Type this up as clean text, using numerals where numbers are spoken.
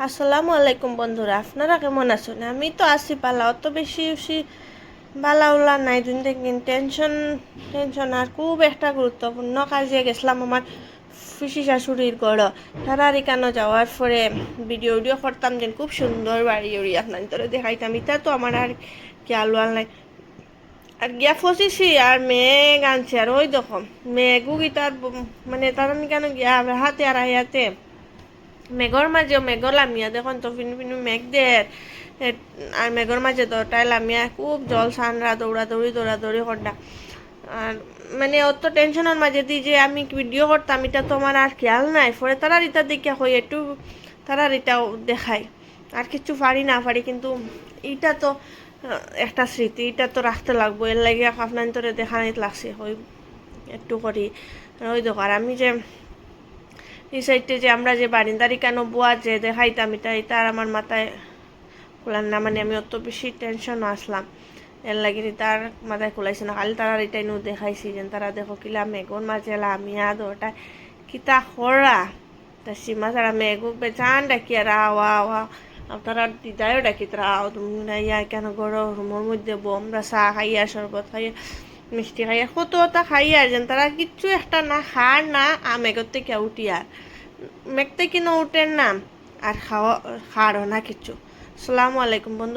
আসসালামু আলাইকুম বন্ধুরা, আপনারা কেমন আছেন? আমি তো আছি পালা, অত বেশি বেশি বালাউলা নাই। দিন দিন টেনশন টেনশন আর খুব একটা গুরুত্বপূর্ণ কাজে গেছিলাম আমার পিসি শাশুড়ির ঘর। তারার এখানে যাওয়ার পরে ভিডিও করতাম, যেন খুব সুন্দর বাড়ি উড়ি আপনার ধরে দেখাইতাম। এটা তো আমার আর খেয়াল নাই। আর গিয়া ফসিছি আর মেঘ আনছে, আর ওই দেখো মেঘু গিটার মানে তারা কেন গিয়া হাতে আর আইয়াতে মেঘর মাঝে মেঘর লামিয়া দেখুন তো ফিনু ফিনু মেঘ দের আর মেঘর মাঝে দরটায় লামিয়া খুব জল সানরা দৌড়াদৌড়ি করডা। আর মানে অত টেনশনের মাঝে দিয়ে যে আমি ভিডিও করতাম, এটা তো আমার আর খেয়াল নাই। পরে তারা ইটা দেখিয়া হই একটু তারা এটাও দেখাই, আর কিছু পারি না পারি, কিন্তু এটা তো একটা স্মৃতি, এটা তো রাখতে লাগবো। এর লাগে আপনার তোরে দেখানিত লাগছে হই একটু করি। ওই দেখো, আর আমি যে এই সাইডে যে আমরা যে বারিন্দারি কেন বুয়া যে দেখাইতাম, এটা আর আমার মাথায় খোলার না, মানে আমি অত বেশি টেনশন আসলাম। এর লাগে তার মাথায় খোলাইছে না, খালি তারা এটাই নো দেখাইছি যে তারা দেখো কিলা মেঘন মাঝে লামিয়া দোটা কিতা খরা তা সীমা ছাড়া মেঘু বেচান ডাকি আর আওয়া আওয়া তারা দিদায়ও ডাকি তারা আও তুমি না ইয়া কেন গড় রুমের মধ্যে আমরা চা খাইয়া শরবত খাইয়া মিষ্টি খাইয়া কতটা খাইয়া যেন তারা কিচ্ছু একটা না খার না মেঘর থেকে উঠি আর মেঘ থেকে কিনা উঠেন না আর খাওয়া খারও না কিচ্ছু। আসসালামু আলাইকুম বন্ধু।